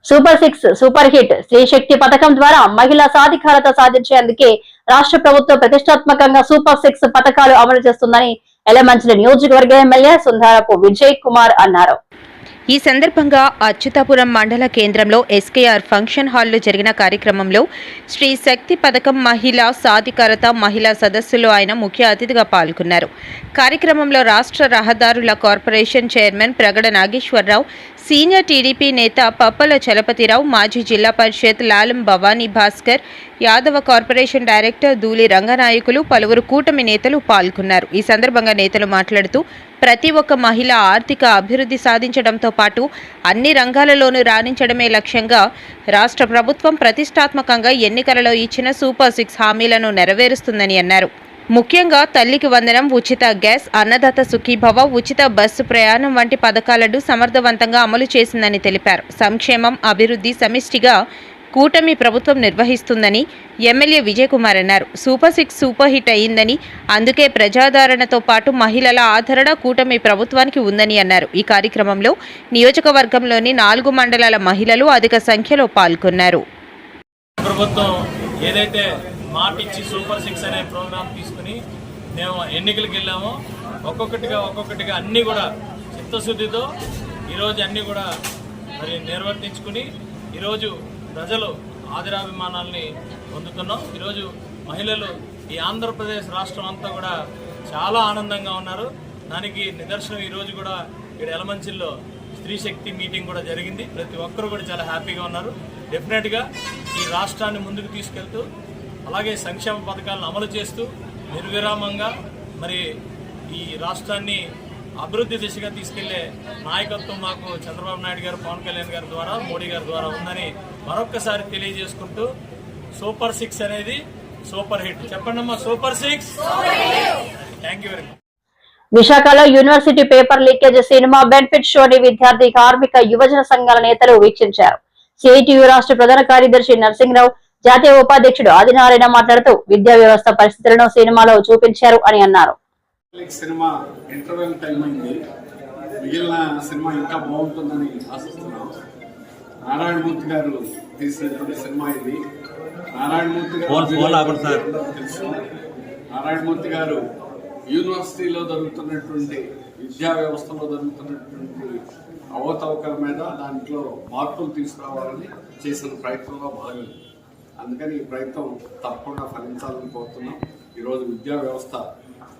Super 6 super hit స్త్రీ శక్తి పథకం ద్వారా మహిళా సాధికారత సాధించేందుకే రాష్ట్ర ప్రభుత్వం ప్రతిష్టాత్మకంగా సూపర్ 6 పథకాలు అమలు చేస్తుందని ఎలమంచిలి నియోజకవర్గ ఎమ్మెల్యే సుందరపు విజయ్ కుమార్ అన్నారు. ఈ సందర్భంగా అచ్యుతాపురం మండల కేంద్రంలో ఎస్కేఆర్ ఫంక్షన్ హాల్లో జరిగిన కార్యక్రమంలో శ్రీ శక్తి పథకం మహిళా సాధికారత మహిళా సదస్సులో ఆయన ముఖ్య అతిథిగా పాల్గొన్నారు. కార్యక్రమంలో రాష్ట్ర రహదారుల corporation chairman Pragada Nageswararao, senior TDP నేత పప్పల చలపతిరావు, మాజీ జిల్లా పరిషత్ లాలం భవానీ భాస్కర్, యాదవ కార్పొరేషన్ డైరెక్టర్ ధూళి రంగనాయకులు, పలువురు కూటమి నేతలు పాల్గొన్నారు. ఈ సందర్భంగా నేతలు మాట్లాడుతూ ప్రతి ఒక్క మహిళ ఆర్థిక అభివృద్ధి సాధించడంతో పాటు అన్ని రంగాలలోనూ రాణించడమే లక్ష్యంగా రాష్ట్ర ప్రభుత్వం ప్రతిష్టాత్మకంగా ఎన్నికలలో ఇచ్చిన సూపర్ 6 హామీలను నెరవేరుస్తుందని అన్నారు. ముఖ్యంగా తల్లికి వందనం, ఉచిత గ్యాస్, అన్నదాత సుఖీభవ, ఉచిత బస్సు ప్రయాణం వంటి పథకాలను సమర్థవంతంగా అమలు చేసిందని తెలిపారు. సంక్షేమం, అభివృద్ధి సమిష్టిగా కూటమి ప్రభుత్వం నిర్వహిస్తుందని ఎమ్మెల్యే విజయ్ కుమార్ అన్నారు. సూపర్ 6 సూపర్ హిట్ అయిందని, అందుకే ప్రజాదరణతో పాటు మహిళల ఆదరణ కూటమి ప్రభుత్వానికి ఉందని అన్నారు. ఈ కార్యక్రమంలో నియోజకవర్గంలోని 4 మండలాల మహిళలు అధిక సంఖ్యలో పాల్గొన్నారు. ప్రభుత్వం ఏదైతే మాట ఇచ్చి సూపర్ 6 అనే ప్రోగ్రాం తీసుకుని మేము ఎన్నికలకు వెళ్ళామో ఒక్కొక్కటిగా అన్నీ కూడా చిత్తశుద్ధితో ఈరోజు అన్నీ కూడా మరి నిర్వర్తించుకుని ఈరోజు ప్రజలు ఆదరాభిమానాల్ని పొందుతున్నాం. ఈరోజు మహిళలు ఈ ఆంధ్రప్రదేశ్ రాష్ట్రం అంతా కూడా చాలా ఆనందంగా ఉన్నారు. దానికి నిదర్శనం ఈరోజు కూడా ఇక్కడ ఎలమంచిల్లో స్త్రీ శక్తి మీటింగ్ కూడా జరిగింది. ప్రతి ఒక్కరు కూడా చాలా హ్యాపీగా ఉన్నారు. డెఫినెట్గా ఈ రాష్ట్రాన్ని ముందుకు తీసుకెళ్తూ అలాగే సంక్షేమ పథకాలను అమలు చేస్తూ నిర్విరామంగా మరి ఈ రాష్ట్రాన్ని అభివృద్ధి దిశగా తీసుకెళ్లే నాయకత్వం మాకు చంద్రబాబు నాయుడు గారు, పవన్ కళ్యాణ్ గారి ద్వారా, మోడీ గారి ద్వారా ఉందని మరొక్కసారి తెలియజేసుకుంటూ సూపర్ 6 అనేది సూపర్ హిట్. చెప్పండమ్మా, super 6. Thank you very much. విశాఖలో university paper leakage cinema benefit షోని విద్యార్థి, కార్మిక, యువజన సంఘాల నేతలు వీక్షించారు. సిఐటియు రాష్ట్ర ప్రధాన కార్యదర్శి నరసింహరావు, జాతీయ ఉపాధ్యక్షుడు ఆదినారాయణ మాట్లాడుతూ విద్యా వ్యవస్థ పరిస్థితులను సినిమాలో చూపించారు అని అన్నారు. సినిమా ఇంటర్వెల్ టైం అయింది, మిగిలిన సినిమా ఇంకా బాగుంటుందని ఆశిస్తున్నాం. నారాయణమూర్తి గారు తీసినటువంటి సినిమా ఇది. నారాయణమూర్తి గారు యూనివర్సిటీలో జరుగుతున్నటువంటి విద్యా వ్యవస్థలో జరుగుతున్నటువంటి అవకతవకల మీద దాంట్లో మార్పులు తీసుకురావాలని చేసిన ప్రయత్నంలో భాగం. అందుకని ఈ ప్రయత్నం తప్పకుండా ఫలించాలని కోరుతున్నాం. ఈరోజు విద్యా వ్యవస్థ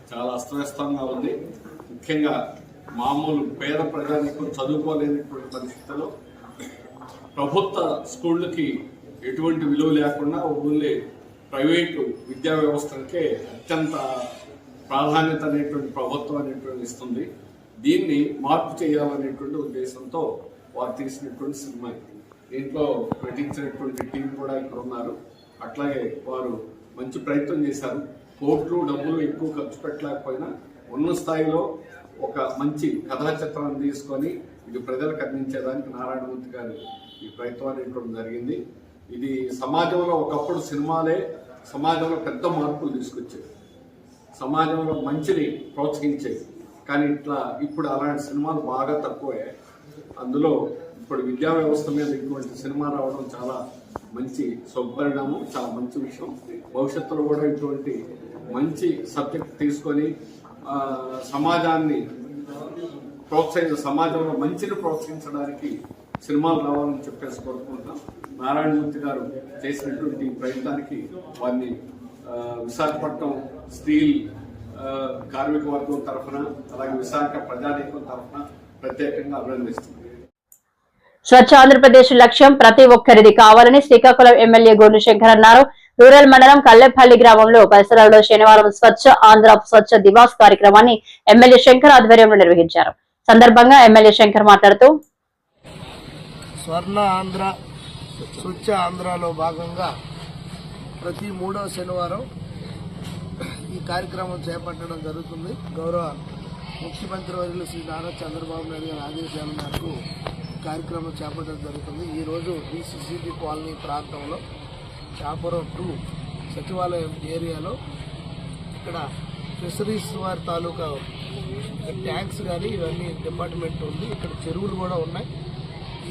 చాలా అస్తవ్యస్తంగా ఉంది. ముఖ్యంగా మామూలు పేద ప్రజానికి చదువుకోలేనటువంటి పరిస్థితుల్లో ప్రభుత్వ స్కూళ్ళకి ఎటువంటి విలువ లేకుండా ఓన్లీ ప్రైవేటు విద్యా వ్యవస్థలకే అత్యంత ప్రాధాన్యత అనేటువంటి ప్రభుత్వం అనేటువంటి ఇస్తుంది. దీన్ని మార్పు చేయాలనేటువంటి ఉద్దేశంతో వారు తీసినటువంటి సినిమా. దీంట్లో నటించినటువంటి టీం కూడా ఇక్కడ ఉన్నారు. అట్లాగే వారు మంచి ప్రయత్నం చేశారు. కోట్లు డబ్బులు ఎక్కువ ఖర్చు పెట్టలేకపోయినా ఉన్న స్థాయిలో ఒక మంచి కథా చిత్రాన్ని తీసుకొని ఇది ప్రజలకు అందించేదానికి నారాయణమూర్తి గారు ఈ ప్రయత్నం అనేటువంటి జరిగింది. ఇది సమాజంలో ఒకప్పుడు సినిమాలే సమాజంలో పెద్ద మార్పులు తీసుకొచ్చేది, సమాజంలో మంచిని ప్రోత్సహించేది. కానీ ఇప్పుడు అలాంటి సినిమాలు బాగా తక్కువే. అందులో ఇప్పుడు విద్యా వ్యవస్థ మీద ఇటువంటి సినిమా రావడం చాలా మంచి శుభపరిణామం, చాలా మంచి విషయం. భవిష్యత్తులో కూడా ఇటువంటి మంచి సబ్జెక్ట్ తీసుకొని సమాజాన్ని సమాజంలో మంచిని ప్రోత్సహించడానికి సినిమాలు రావాలని చెప్పేసి కోరుకుంటున్నాం. నారాయణమూర్తి గారు చేసినటువంటి ప్రయత్నానికి వారిని విశాఖపట్నం స్టీల్ కార్మిక వర్గం తరఫున అలాగే విశాఖ ప్రజానీకం తరఫున ప్రత్యేకంగా అభినందిస్తున్నాం. స్వచ్ఛ ఆంధ్రప్రదేశ్ లక్ష్యం ప్రతి ఒక్కరిది కావాలని శ్రీకాకుళం ఎమ్మెల్యే గోను శంకర్ అన్నారు. రూరల్ మండలం కల్లెపల్లి గ్రామంలో పరిసరాల్లో శనివారం స్వచ్ఛ ఆంధ్ర స్వచ్ఛ దివాస్ కార్యక్రమాన్ని ఎమ్మెల్యే శంకర్ ఆధ్వర్యంలో నిర్వహించారు. సందర్భంగా ఎమ్మెల్యే శంకర్ మాట్లాడుతూ స్వర్ణ ఆంధ్ర స్వచ్ఛ ఆంధ్రలో భాగంగా ప్రతి 3వ శనివారం ఈ కార్యక్రమం చేపట్టడం జరుగుతుంది. గౌరవ ముఖ్యమంత్రి వర్యులు శ్రీ నారా చంద్రబాబు నాయుడు గారి ఆదేశాల మేరకు కార్యక్రమం చేపట్టడం జరుగుతుంది. ఈరోజు DCCB కాలనీ ప్రాంతంలో చాపురం 2 సచివాలయం ఏరియాలో ఇక్కడ ఫిషరీస్ వారి తాలూకా ట్యాంక్స్ కానీ ఇవన్నీ డిపార్ట్మెంట్ ఉంది. ఇక్కడ చెరువులు కూడా ఉన్నాయి.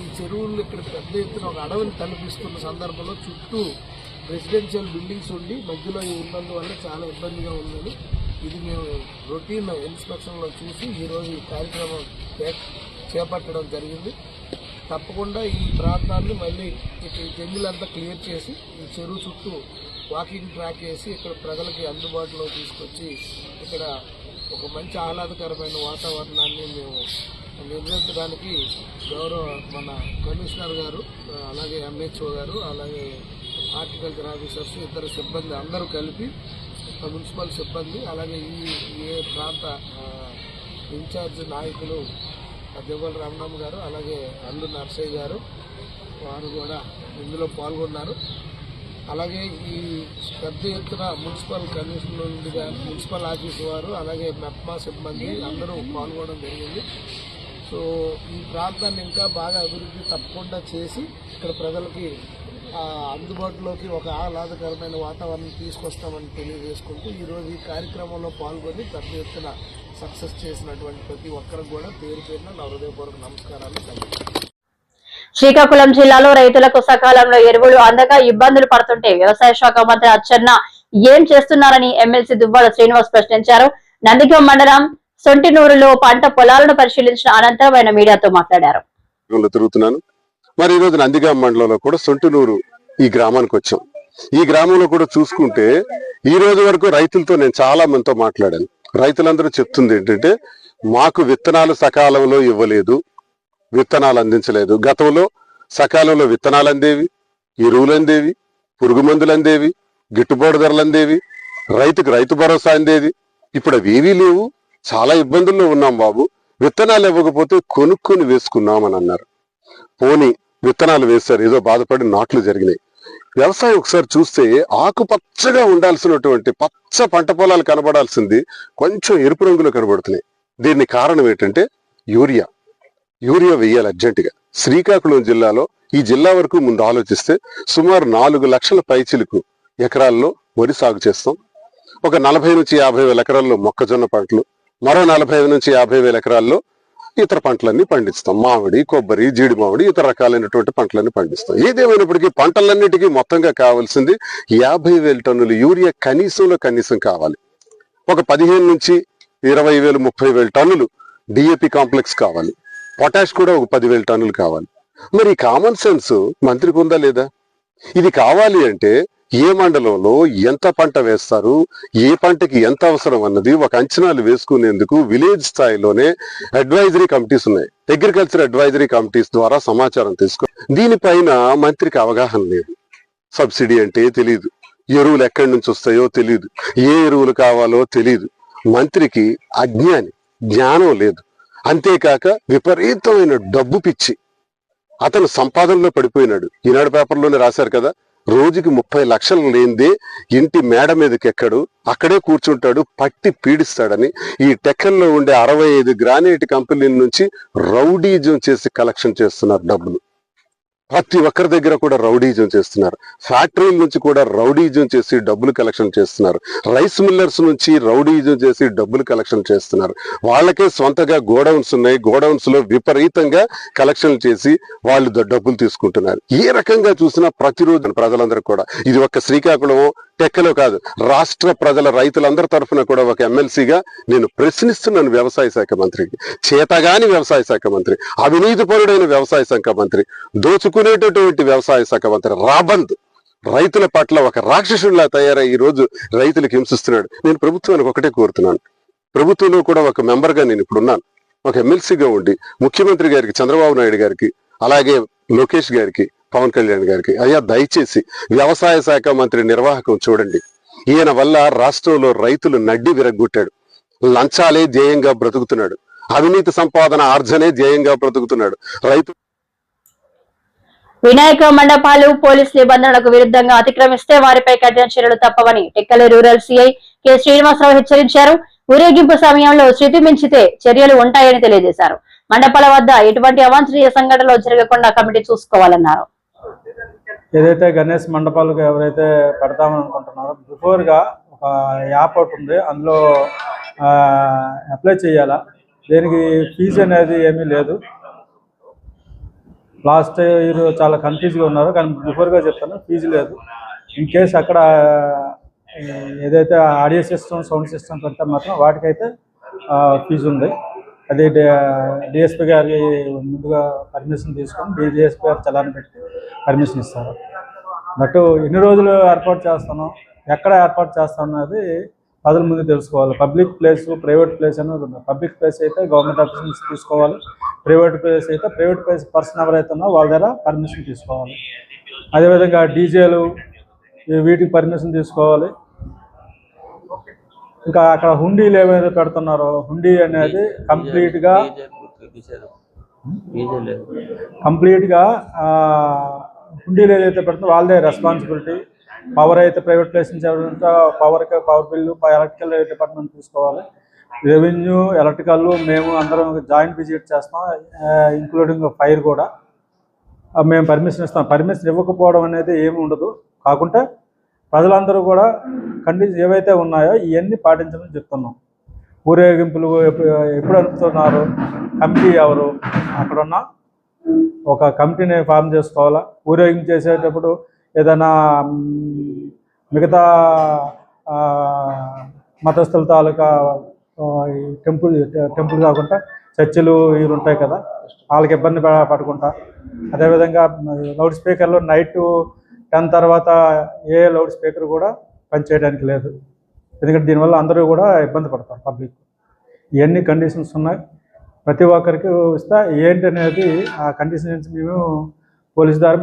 ఈ చెరువులు ఇక్కడ పెద్ద ఎత్తున ఒక అడవిని తలపిస్తున్న సందర్భంలో చుట్టూ రెసిడెన్షియల్ బిల్డింగ్స్ ఉండి మధ్యలో ఉన్నందువల్ల చాలా ఇబ్బందిగా ఉందని ఇది మేము రొటీన్ ఇన్స్పెక్షన్లో చూసి ఈరోజు ఈ కార్యక్రమం చేపట్టడం జరిగింది. తప్పకుండా ఈ ప్రాంతాన్ని మళ్ళీ ఈ జంగిలంతా క్లియర్ చేసి ఈ చెరువు చుట్టూ వాకింగ్ ట్రాక్ వేసి ఇక్కడ ప్రజలకి అందుబాటులో తీసుకొచ్చి ఇక్కడ ఒక మంచి ఆహ్లాదకరమైన వాతావరణాన్ని మేము నిర్వహించడానికి గౌరవ మన కమిషనర్ గారు, అలాగే ఎంహెచ్ఓ గారు, అలాగే హార్టికల్చర్ ఆఫీసర్స్, ఇతర సిబ్బంది అందరూ కలిపి మున్సిపల్ సిబ్బంది, అలాగే ఏ ప్రాంత ఇన్ఛార్జ్ నాయకులు దేవల్ రామనామ్ గారు, అలాగే అల్లు నర్సయ్య గారు వారు కూడా ఇందులో పాల్గొన్నారు. అలాగే ఈ పెద్ద ఎత్తున మున్సిపల్ కమిషనర్ నుండి మున్సిపల్ ఆఫీస్ వారు, అలాగే మెప్మా సిబ్బంది అందరూ పాల్గొనడం జరిగింది. సో ఈ ప్రాంతాన్ని ఇంకా బాగా అభివృద్ధి తప్పకుండా చేసి ఇక్కడ ప్రజలకి అందుబాటులోకి ఒక ఆహ్లాదకరమైన వాతావరణం తీసుకొస్తామని తెలియజేసుకుంటూ ఈరోజు ఈ కార్యక్రమంలో పాల్గొని పెద్ద ఎత్తున సక్సెస్ చేసినటువంటి ప్రతి ఒక్కరికి కూడా పేరు పేరున నా హృదయపూర్వక నమస్కారాలు. శ్రీకాకుళం జిల్లాలో రైతులకు సకాలంలో ఎరువులు అందక ఇబ్బందులు పడుతుంటే వ్యవసాయ శాఖ మంత్రి అచ్చెన్న ఏం చేస్తున్నారని ఎమ్మెల్సీ దువ్వాడ శ్రీనివాస్ ప్రశ్నించారు. నందిగం మండలం సొంటినూరులో పంట పొలాలను పరిశీలించిన అనంతరం ఆయన మీడియాతో మాట్లాడారు. తిరుగుతున్నాను. మరి ఈ రోజు నందిగాం మండలంలో కూడా సొంటినూరు ఈ గ్రామానికి వచ్చాం. ఈ గ్రామంలో కూడా చూసుకుంటే ఈ రోజు వరకు రైతులతో నేను చాలా మందితో మాట్లాడాను. రైతులందరూ చెప్తుంది ఏంటంటే మాకు విత్తనాలు సకాలంలో ఇవ్వలేదు, విత్తనాలు అందించలేదు. గతంలో సకాలంలో విత్తనాలు అందేవి, ఎరువులు అందేవి, పురుగు మందులు అందేవి, గిట్టుబాటు ధరలు అందేవి, రైతుకు రైతు భరోసా అందేది. ఇప్పుడు అవి ఏవీ లేవు. చాలా ఇబ్బందుల్లో ఉన్నాం బాబు. విత్తనాలు ఇవ్వకపోతే కొనుక్కొని వేసుకున్నామని అన్నారు. పోనీ విత్తనాలు వేశారు, ఏదో బాధపడి నాట్లు జరిగినాయి. వ్యవసాయం ఒకసారి చూస్తే ఆకుపచ్చగా ఉండాల్సినటువంటి పచ్చ పంట పొలాలు కనబడాల్సింది కొంచెం ఎరుపు రంగులో కనబడుతున్నాయి. దీనికి కారణం ఏంటంటే యూరియా వేయాలి అర్జెంటుగా. శ్రీకాకుళం జిల్లాలో ఈ జిల్లా వరకు ముందు ఆలోచిస్తే సుమారు 4 లక్షల పైచిలకు ఎకరాల్లో వరి సాగు చేస్తాం. ఒక 40 నుంచి 50 వేల ఎకరాల్లో మొక్కజొన్న పంటలు, మరో 45 నుంచి 50 వేల ఎకరాల్లో ఇతర పంటలన్నీ పండిస్తాం. మామిడి, కొబ్బరి, జీడి మామిడి, ఇతర రకాలైనటువంటి పంటలన్నీ పండిస్తాం. ఏదేమైనప్పటికీ పంటలన్నిటికీ మొత్తంగా కావాల్సింది 50,000 టన్నులు యూరియా కనీసం కావాలి. ఒక 15 నుంచి 20,000, 30,000 టన్నులు డిఏపి కాంప్లెక్స్ కావాలి. పొటాష్ కూడా ఒక 10,000 టన్నులు కావాలి. మరి కామన్ సెన్స్ మంత్రికి ఉందా లేదా? ఇది కావాలి అంటే ఏ మండలంలో ఎంత పంట వేస్తారు, ఏ పంటకి ఎంత అవసరం అన్నది ఒక అంచనాలు వేసుకునేందుకు విలేజ్ స్థాయిలోనే అడ్వైజరీ కమిటీస్ ఉన్నాయి. అగ్రికల్చర్ అడ్వైజరీ కమిటీస్ ద్వారా సమాచారం తీసుకో. దీనిపైన మంత్రికి అవగాహన లేదు. సబ్సిడీ అంటే తెలియదు, ఎరువులు ఎక్కడి నుంచి వస్తాయో తెలియదు, ఏ ఎరువులు కావాలో తెలియదు. మంత్రికి జ్ఞానం లేదు. అంతేకాక విపరీతమైన డబ్బు పిచ్చి. అతను సంపాదనలో పడిపోయినాడు. ఈనాడు పేపర్లోనే రాశారు కదా, రోజుకి 30 లక్షలు లేనిదే ఇంటి మేడ మీదకి ఎక్కడు, అక్కడే కూర్చుంటాడు, పట్టి పీడిస్తాడని ఈ టెక్కల్లో ఉండే 65 గ్రానైట్ కంపెనీల నుంచి రౌడీజం చేసి కలెక్షన్ చేస్తున్నారు డబ్బులు. ప్రతి ఒక్కరి దగ్గర కూడా రౌడీజం చేస్తున్నారు. ఫ్యాక్టరీల నుంచి కూడా రౌడీజం చేసి డబ్బులు కలెక్షన్ చేస్తున్నారు. రైస్ మిల్లర్స్ నుంచి రౌడీజం చేసి డబ్బులు కలెక్షన్ చేస్తున్నారు. వాళ్ళకే సొంతగా గోడౌన్స్ ఉన్నాయి. గోడౌన్స్ లో విపరీతంగా కలెక్షన్ చేసి వాళ్ళు డబ్బులు తీసుకుంటున్నారు. ఏ రకంగా చూసినా ప్రతిరోజు ప్రజలందరూ కూడా, ఇది ఒక్క శ్రీకాకుళం టెక్కలో కాదు, రాష్ట్ర ప్రజల రైతులందరి తరఫున కూడా ఒక ఎమ్మెల్సీగా నేను ప్రశ్నిస్తున్నాను వ్యవసాయ శాఖ మంత్రికి. చేతగాని వ్యవసాయ శాఖ మంత్రి, అవినీతిపరుడైన వ్యవసాయ శాఖ మంత్రి, దోచుకునేటటువంటి వ్యవసాయ శాఖ మంత్రి రాబంద్ రైతుల పట్ల ఒక రాక్షసుడిలా తయారై ఈ రోజు రైతులకు హింసిస్తున్నాడు. నేను ప్రభుత్వానికి ఒకటే కోరుతున్నాను, ప్రభుత్వంలో కూడా ఒక మెంబర్గా నేను ఇప్పుడున్నాను, ఒక ఎమ్మెల్సీగా ఉండి ముఖ్యమంత్రి గారికి, చంద్రబాబు నాయుడు గారికి, అలాగే లోకేష్ గారికి, పవన్ కళ్యాణ్ గారికి, అయ్యా దయచేసి వ్యవసాయ శాఖ మంత్రి నిర్వాహకం చూడండి. ఈయన వల్ల రాష్ట్రంలో రైతులు నడ్డి విరగ్గొట్టాడు. లంచాలే ధ్యేయంగా బ్రతుకుతున్నాడు. అవినీతి సంపాదన ఆర్జనే ధ్యేయంగా బ్రతుకుతున్నాడు. వినాయక మండపాలు పోలీస్ నిబంధనలకు విరుద్ధంగా అతిక్రమిస్తే వారిపై కఠిన చర్యలు తప్పవని Tekkali rural CI K Srinivasarao హెచ్చరించారు. ఊరేగింపు సమయంలో శృతి మించితే చర్యలు ఉంటాయని తెలియజేశారు. మండపాల వద్ద ఎటువంటి అవాంఛనీయ సంఘటనలు జరగకుండా కమిటీ చూసుకోవాలన్నారు. ఏదైతే గణేష్ మండపాలకు ఎవరైతే పెడతామని అనుకుంటున్నారో బిఫోర్గా ఒక యాప్ ఒకటి ఉంది, అందులో అప్లై చేయాలా. దీనికి ఫీజు అనేది ఏమీ లేదు. లాస్ట్ ఇయర్ చాలా కన్ఫ్యూజ్గా ఉన్నారు, కానీ బిఫోర్గా చెప్తాను, ఫీజు లేదు. ఇన్ కేస్ అక్కడ ఏదైతే ఆడియో సిస్టమ్, సౌండ్ సిస్టమ్ పెడతాం మాత్రం వాటికైతే ఫీజు ఉంది. అది డిఎస్పీ గారికి ముందుగా పర్మిషన్ తీసుకొని డిఎస్పీ గారు చలాన్ని పెట్టి పర్మిషన్ ఇస్తారు. బట్ ఎన్ని రోజులు ఏర్పాటు చేస్తాను, ఎక్కడ ఏర్పాటు చేస్తాను అన్నది ప్రజల ముందు తెలుసుకోవాలి. పబ్లిక్ ప్లేస్, ప్రైవేట్ ప్లేస్ అనేది ఉంది. పబ్లిక్ ప్లేస్ అయితే గవర్నమెంట్ ఆఫీస్ నుంచి తీసుకోవాలి. ప్రైవేట్ ప్లేస్ అయితే ప్రైవేట్ ప్లేస్ పర్సన్ ఎవరైతే ఉన్నారో వాళ్ళ దగ్గర పర్మిషన్ తీసుకోవాలి. అదేవిధంగా డీజేలు వీటికి పర్మిషన్ తీసుకోవాలి. ఇంకా అక్కడ హుండీలు ఏమైతే పెడుతున్నారో హుండీ అనేది కంప్లీట్గా హుండీలు ఏదైతే పెడుతుందో వాళ్ళదే రెస్పాన్సిబిలిటీ. పవర్ అయితే ప్రైవేట్ ప్లేస్ నుంచి ఎవరంటే పవర్ బిల్లు ఎలక్ట్రికల్ డిపార్ట్మెంట్ తీసుకోవాలి. రెవెన్యూ, ఎలక్ట్రికల్ మేము అందరం జాయింట్ విజిట్ చేస్తాం, ఇంక్లూడింగ్ ఫైర్ కూడా మేము పర్మిషన్ ఇస్తాం. పర్మిషన్ ఇవ్వకపోవడం అనేది ఏమి ఉండదు. కాకుంటే ప్రజలందరూ కూడా కండిషన్ ఏవైతే ఉన్నాయో ఇవన్నీ పాటించమని చెప్తున్నాం. ఊరేగింపులు ఎప్పుడు అనుకుతున్నారు, కమిటీ ఎవరు, అక్కడున్న ఒక కమిటీని ఫామ్ చేసుకోవాలా. ఊరేగింపు చేసేటప్పుడు ఏదైనా మిగతా మతస్థుల తాలూకా టెంపుల్ కాకుండా చర్చిలు ఇవి ఉంటాయి కదా, వాళ్ళకి ఇబ్బంది పడకుండా. అదేవిధంగా లౌడ్ స్పీకర్లు నైట్ 10 తర్వాత ఏ లౌడ్ స్పీకర్ కూడా పనిచేయడానికి లేదు. ఎందుకంటే దీనివల్ల అందరూ కూడా ఇబ్బంది పడతారు పబ్లిక్. ఇవన్నీ కండిషన్స్ ఉన్నాయి. ప్రతి ఒక్కరికి ఇస్తా ఏంటి అనేది ఆ కండిషన్స్ మేము పోలీస్ ద్వారా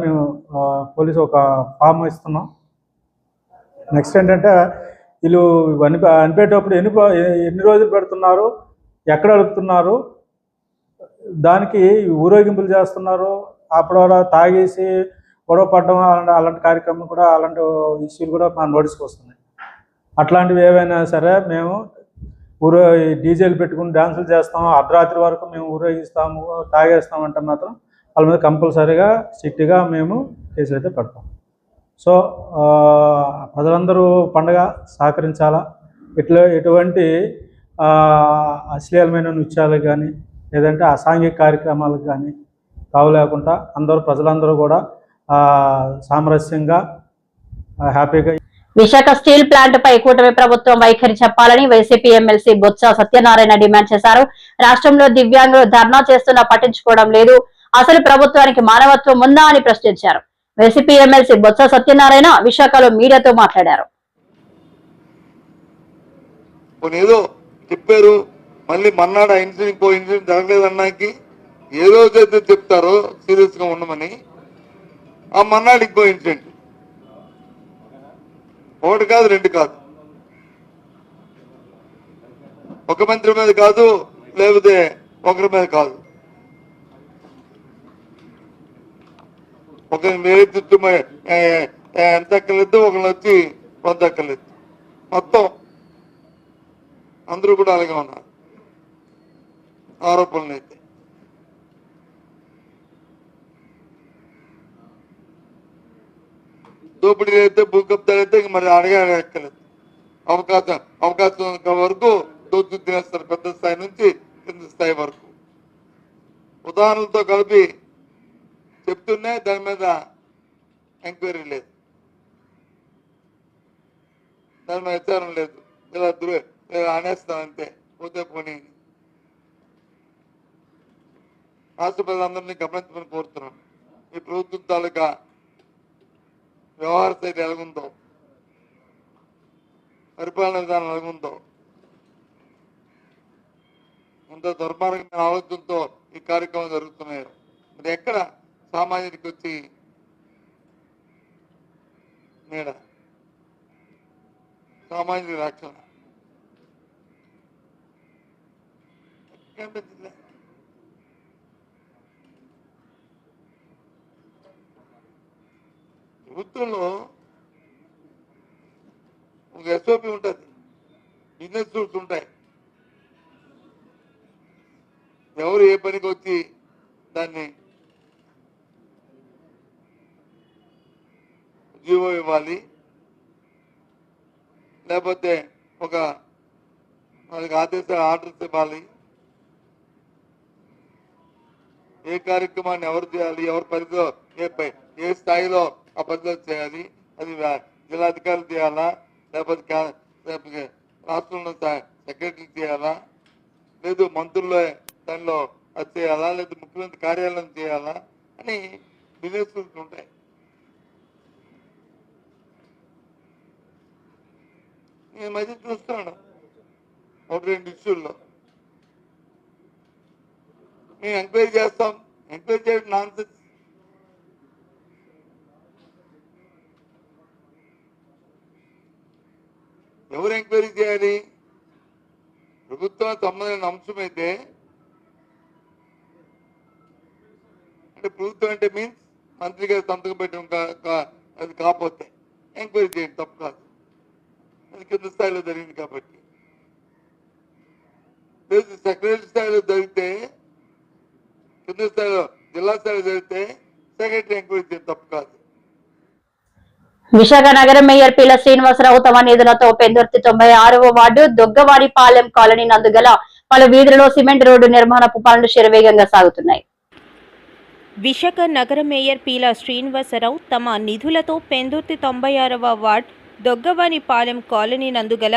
పోలీసు ఒక ఫామ్ ఇస్తున్నాం. నెక్స్ట్ ఏంటంటే వీళ్ళు అనిపేటప్పుడు ఎన్ని రోజులు పెడుతున్నారు, ఎక్కడ అడుగుతున్నారు, దానికి ఊరేగింపులు చేస్తున్నారు, అప్పుడు తాగేసి గొడవ పడడం అలాంటి కార్యక్రమం కూడా, అలాంటి ఇష్యూలు కూడా మా నోటీస్కి వస్తున్నాయి. అట్లాంటివి ఏవైనా సరే మేము డీజేలు పెట్టుకుని డ్యాన్సులు చేస్తాము, అర్ధరాత్రి వరకు మేము ఊరేగిస్తాము, తాగేస్తామంటే మాత్రం వాళ్ళ మీద కంపల్సరీగా స్ట్రిక్ట్గా మేము కేసులు అయితే పెడతాం. సో ప్రజలందరూ పండగ సహకరించాలా. ఎటువంటి అశ్లీలమైన నృత్యాలకు కానీ లేదంటే అసాంఘిక కార్యక్రమాలకు కానీ తావు లేకుండా ప్రజలందరూ కూడా సామరస్యంగా హ్యాపీగా. విశాఖ స్టీల్ ప్లాంట్ పై కూటమి ప్రభుత్వం వైఖరి చెప్పాలని YCP MLC Botsa Satyanarayana demand చేశారు. రాష్ట్రంలో దివ్యాంగులు ధర్నా చేస్తున్నా పట్టించుకోవడం లేదు, అసలు ప్రభుత్వానికి మానవత్వం ఉందా అని ప్రశ్నించారు. వైసీపీ ఎమ్మెల్సీ బొత్స సత్యనారాయణ విశాఖలో మీడియాతో మాట్లాడారు. ఏదో చెప్పారు, మళ్ళీ మన్నాడు ఇన్సిడెంట్ జరగలేదన్నాకి ఏ రోజైతే చెప్తారో సీరియస్ గా ఉండమని, ఆ మన్నాడు ఇంకో ఇన్సిడెంట్, ఒకటి కాదు రెండు కాదు, ఒక మంత్రి మీద కాదు, లేకపోతే ఒకరి మీద కాదు, ఒక వేరే చుట్టూ ఎంత ఎక్కలేదు, ఒకళ్ళు వచ్చి కొంత ఎక్కలేదు, మొత్తం అందరూ కూడా అలాగే ఉన్నారు ఆరోపణలు. అయితే దోపిడీ అయితే భూకబ్దాలు అయితే మరి అడగలేదు. అవకాశం వరకు దోచు తినేస్తారు, పెద్ద స్థాయి నుంచి కింద స్థాయి వరకు. ఉదాహరణలతో కలిపి చెప్తున్నా దాని మీద ఎంక్వైరీ లేదు, దాని మీద విచారణ లేదు, ఇలా అనేస్తాం అంతే, పోతే పోనీ. రాష్ట్ర ప్రజలందరినీ గమనించమని కోరుతున్నాను. ఈ ప్రభుత్వం తాలూకా వ్యవహార శైలి ఎలాగుందో, పరిపాలన విధానం ఎలాగుందో, అంత దుర్మార్గమైన ఆలోచనతో ఈ కార్యక్రమం జరుగుతున్నాయి. మరి ఎక్కడ సామాన్యుడికి వచ్చి నీడ, సామాన్యుడి రక్షణ కనిపించింది. ప్రభుత్వంలో ఒక ఎస్ఓపి ఉంటుంది, బిజినెస్ రూల్స్ ఉంటాయి. ఎవరు ఏ పనికి వచ్చి దాన్ని జీవో ఇవ్వాలి, లేకపోతే ఒక వాళ్ళకి ఆర్డర్స్ ఇవ్వాలి. ఏ కార్యక్రమాన్ని ఎవరు చేయాలి, ఎవరి పరిధిలో ఏ స్థాయిలో ఆ పరిధిలో చేయాలి, అది జిల్లాధికారులు చేయాలా, లేకపోతే రాష్ట్రంలో సెక్రటరీ చేయాలా, లేదు మంత్రుల్లో దానిలో అది చేయాలా, లేదు ముఖ్యమంత్రి కార్యాలయం చేయాలా అని బిజినెస్ ఉంటాయి. నేను మధ్య చూస్తున్నాను ఒక 2 ఇష్యూల్లో మేము ఎంక్వైరీ చేస్తాం, ఎంక్వైరీ చేయడం నాన్సెన్స్. ఎవరు ఎంక్వైరీ చేయాలి? ప్రభుత్వం సంబంధించిన అంశం అయితే, అంటే ప్రభుత్వం అంటే మీన్స్ మంత్రి గారు సంతకం పెట్టడం అది కాకపోతే ఎంక్వైరీ చేయండి, తప్పు కాదు. అది కింద స్థాయిలో జరిగింది కాబట్టి. లేదు సెక్రటరీ స్థాయిలో జరిగితే, కింద స్థాయిలో జిల్లా స్థాయిలో జరిగితే సెక్రటరీ ఎంక్వైరీ చేయడం తప్పు కాదు. విశాఖ నగర మేయర్ పీల శ్రీనివాసరావు తమ నిధులతో పెందుర్తి 96వ వార్డు దొగ్గవారిపాలెం కాలనీ నందుగల పలు వీధులలో సిమెంట్ రోడ్డు నిర్మాణపు పనులు శరవేగంగా సాగుతున్నాయి. విశాఖ నగర మేయర్ పీల శ్రీనివాసరావు తమ నిధులతో పెందుర్తి 96వ వార్డ్ దొగ్గవానిపాలెం కాలనీ నందుగల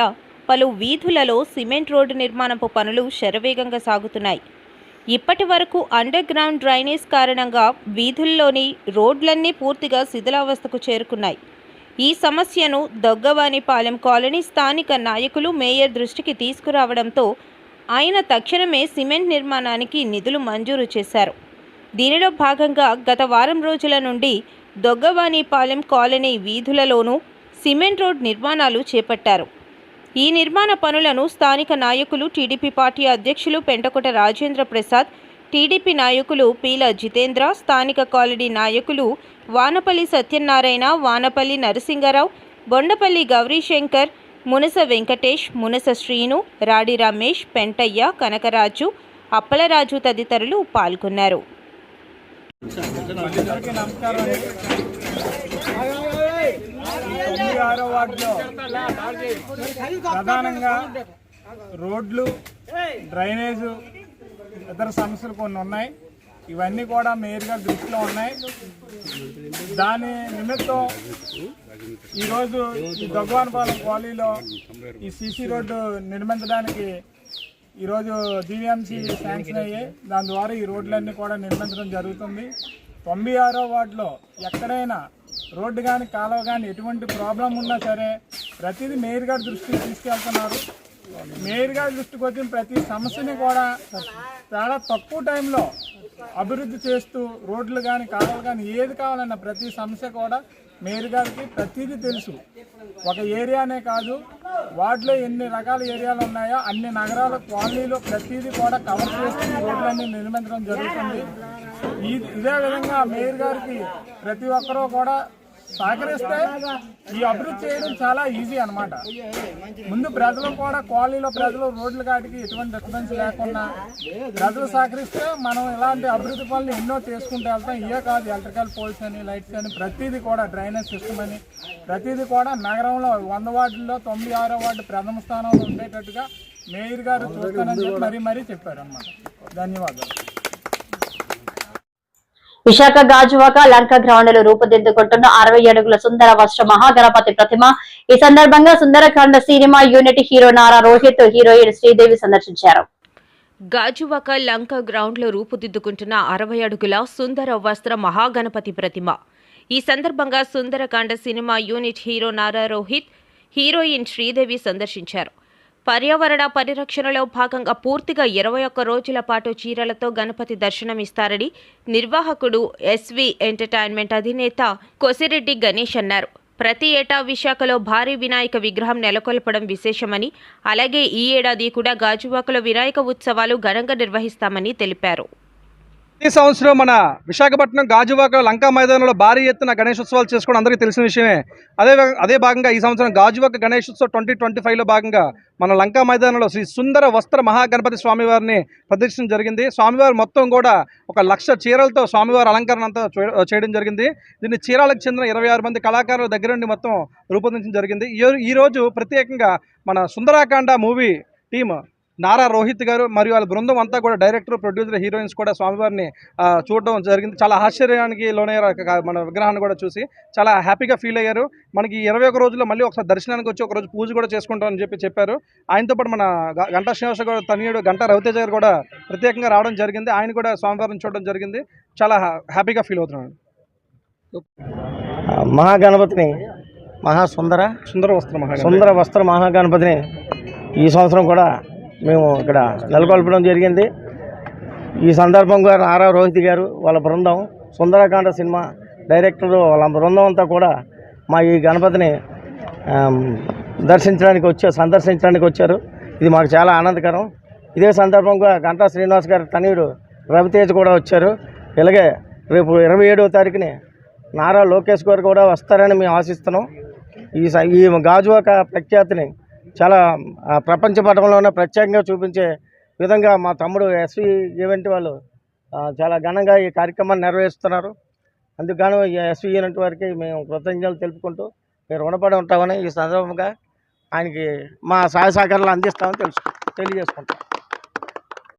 పలు వీధులలో సిమెంట్ రోడ్డు నిర్మాణపు పనులు శరవేగంగా సాగుతున్నాయి. ఇప్పటి వరకు అండర్ గ్రౌండ్ డ్రైనేజ్ కారణంగా వీధుల్లోని రోడ్లన్నీ పూర్తిగా శిథిలావస్థకు చేరుకున్నాయి. ఈ సమస్యను దొగ్గవానిపాలెం కాలనీ స్థానిక నాయకులు మేయర్ దృష్టికి తీసుకురావడంతో ఆయన తక్షణమే సిమెంట్ నిర్మాణానికి నిధులు మంజూరు చేశారు. దీనిలో భాగంగా గత వారం రోజుల నుండి దొగ్గవానిపాలెం కాలనీ వీధులలోనూ సిమెంట్ రోడ్ నిర్మాణాలు చేపట్టారు. ఈ నిర్మాణ పనులను స్థానిక నాయకులు టీడీపీ పార్టీ అధ్యక్షులు పెంటకోట రాజేంద్ర ప్రసాద్, టీడీపీ నాయకులు పీల జితేంద్ర, స్థానిక కాలనీ నాయకులు వానపల్లి సత్యనారాయణ, వానపల్లి నరసింగరావు, బొండపల్లి గౌరీశంకర్, మునస వెంకటేష్, మునస శ్రీను, రాడి రమేష్, పెంటయ్య, కనకరాజు, అప్పలరాజు తదితరులు పాల్గొన్నారు. ప్రధానంగా రోడ్లు, డ్రైనేజు, ఇతర సమస్యలు కొన్ని ఉన్నాయి. ఇవన్నీ కూడా మేయర్ గారి దృష్టిలో ఉన్నాయి. దాని నిమిత్తం ఈరోజు ఈ దొగ్గవానిపాలెం కాలనీలో ఈ సీసీ రోడ్డు నిర్మించడానికి ఈరోజు జీవీఎంసీ శాంక్షన్ అయ్యాయి. దాని ద్వారా ఈ రోడ్లన్నీ కూడా నిర్మించడం జరుగుతుంది. 96వ వార్డులో ఎక్కడైనా రోడ్డు కానీ కాలువ కానీ ఎటువంటి ప్రాబ్లం ఉన్నా సరే ప్రతిదీ మేయర్ గారి దృష్టికి తీసుకెళ్తున్నారు. మేయర్ గారి దృష్టికి వచ్చిన ప్రతి సమస్యని కూడా చాలా తక్కువ టైంలో అభివృద్ధి చేస్తూ రోడ్లు కానీ కాలువలు కానీ ఏది కావాలన్నా ప్రతి సమస్య కూడా మేయర్ గారికి ప్రతిదీ తెలుసు. ఒక ఏరియానే కాదు, వార్డులో ఎన్ని రకాల ఏరియాలు ఉన్నాయో అన్ని నగరాల కాలనీలు ప్రతిదీ కూడా కవర్ చేస్తూ రోడ్లన్నీ నిర్మించడం జరుగుతుంది. ఇదే విధంగా మేయర్ గారికి ప్రతి ఒక్కరూ కూడా సహకరిస్తే ఈ అభివృద్ధి చేయడం చాలా ఈజీ అన్నమాట. ముందు ప్రజలు కూడా కాలనీలో ప్రజలు రోడ్ల కాటికి ఎటువంటి డిస్టర్బెన్స్ లేకుండా ప్రజలు సహకరిస్తే మనం ఇలాంటి అభివృద్ధి పనులు ఎన్నో చేసుకుంటూ వెళ్తాం. ఇవే కాదు, ఎలక్ట్రికల్ పోల్స్ అని, లైట్స్ అని, ప్రతిదీ కూడా డ్రైనేజ్ సిస్టమ్ అని ప్రతిదీ కూడా నగరంలో 100 వార్డుల్లో 96వ వార్డు ప్రథమ స్థానంలో ఉండేటట్టుగా మేయర్ గారు చూస్తానని చెప్పి మరీ చెప్పారు అన్నమాట. ధన్యవాదాలు. విశాఖ గాజువాక లంక గ్రౌండ్ లో రూపుదిద్దుకుంటున్న 60 అడుగుల సుందర వస్త్ర మహాగణపతి ప్రతిమ. ఈ సందర్భంగా Sundarakanda cinema unit hero Nara Rohit, heroine Sridevi సందర్శించారు. గాజువాక లంక గ్రౌండ్ లో రూపుదిద్దుకుంటున్న 60 అడుగుల సుందర వస్త్ర మహాగణపతి ప్రతిమ. ఈ సందర్భంగా Sundarakanda cinema unit hero Nara Rohit, heroine Sridevi సందర్శించారు. పర్యావరణ పరిరక్షణలో భాగంగా పూర్తిగా 21 రోజుల పాటు చీరలతో గణపతి దర్శనమిస్తారని నిర్వాహకుడు ఎస్వి ఎంటర్టైన్మెంట్ అధినేత కొసిరెడ్డి గణేష్ అన్నారు. ప్రతి ఏటా విశాఖలో భారీ వినాయక విగ్రహం నెలకొల్పడం విశేషమని, అలాగే ఈ ఏడాది కూడా గాజువాకలో వినాయక ఉత్సవాలు ఘనంగా నిర్వహిస్తామని తెలిపారు. ఈ సంవత్సరం మన విశాఖపట్నం గాజువాక లంకా మైదానంలో భారీ ఎత్తున గణేశోత్సవాలు చేసుకోవడం అందరికీ తెలిసిన విషయమే. అదే భాగంగా ఈ సంవత్సరం గాజువాక గణేశోత్సవం 2025లో భాగంగా మన లంకా మైదానంలో శ్రీ సుందర వస్త్ర మహాగణపతి స్వామివారిని ప్రదర్శించడం జరిగింది. స్వామివారు మొత్తం కూడా 1,00,000 చీరలతో స్వామివారి అలంకరణ అంతా చేయడం జరిగింది. దీన్ని చీరాలకు చెందిన 26 మంది కళాకారుల దగ్గర నుండి మొత్తం రూపొందించడం జరిగింది. ఈరోజు ప్రత్యేకంగా మన సుందరాకాండ మూవీ టీమ్ నారా రోహిత్ గారు మరియు వాళ్ళ బృందం అంతా కూడా డైరెక్టర్, ప్రొడ్యూసర్, హీరోయిన్స్ కూడా స్వామివారిని చూడడం జరిగింది. చాలా ఆశ్చర్యానికి లోనయ్యారు. మన విగ్రహాన్ని కూడా చూసి చాలా హ్యాపీగా ఫీల్ అయ్యారు. మనకి 21 రోజుల్లో మళ్ళీ ఒకసారి దర్శనానికి వచ్చి ఒకరోజు పూజ కూడా చేసుకుంటామని చెప్పారు. ఆయనతో పాటు మన గంటా శ్రీనివాస గారు తనయుడు గంటా రవితేజ గారు కూడా ప్రత్యేకంగా రావడం జరిగింది. ఆయన కూడా స్వామివారిని చూడడం జరిగింది. చాలా హ్యాపీగా ఫీల్ అవుతున్నాడు. మహాగణపతిని సుందర వస్త్ర మహాగణపతిని ఈ సంవత్సరం కూడా మేము ఇక్కడ నెలకొల్పడం జరిగింది. ఈ సందర్భంగా నారా రోహిత్ గారు వాళ్ళ బృందం, సుందరకాండ సినిమా డైరెక్టర్ వాళ్ళ బృందం అంతా కూడా మా ఈ గణపతిని సందర్శించడానికి వచ్చారు. ఇది మాకు చాలా ఆనందకరం. ఇదే సందర్భంగా గంటా శ్రీనివాస్ గారి తనయుడు రవితేజ్ కూడా వచ్చారు. ఇలాగే రేపు 27వ తారీఖుని నారా లోకేష్ గారు కూడా వస్తారని మేము ఆశిస్తున్నాం. ఈ గాజువాక ప్రఖ్యాతిని చాలా ప్రపంచ పటంలోనే ప్రత్యేకంగా చూపించే విధంగా మా తమ్ముడు ఎస్వి ఈవెంట్ వాళ్ళు చాలా ఘనంగా ఈ కార్యక్రమాన్ని నిర్వహిస్తున్నారు. అందుకని ఎస్వి ఈవెంట్ వారికి మేము కృతజ్ఞతలు తెలుపుకుంటూ మేము రుణపడి ఉంటామని ఈ సందర్భంగా ఆయనకి మా సహాయ సహకారాలు అందిస్తామని తెలియజేసుకుంటాం.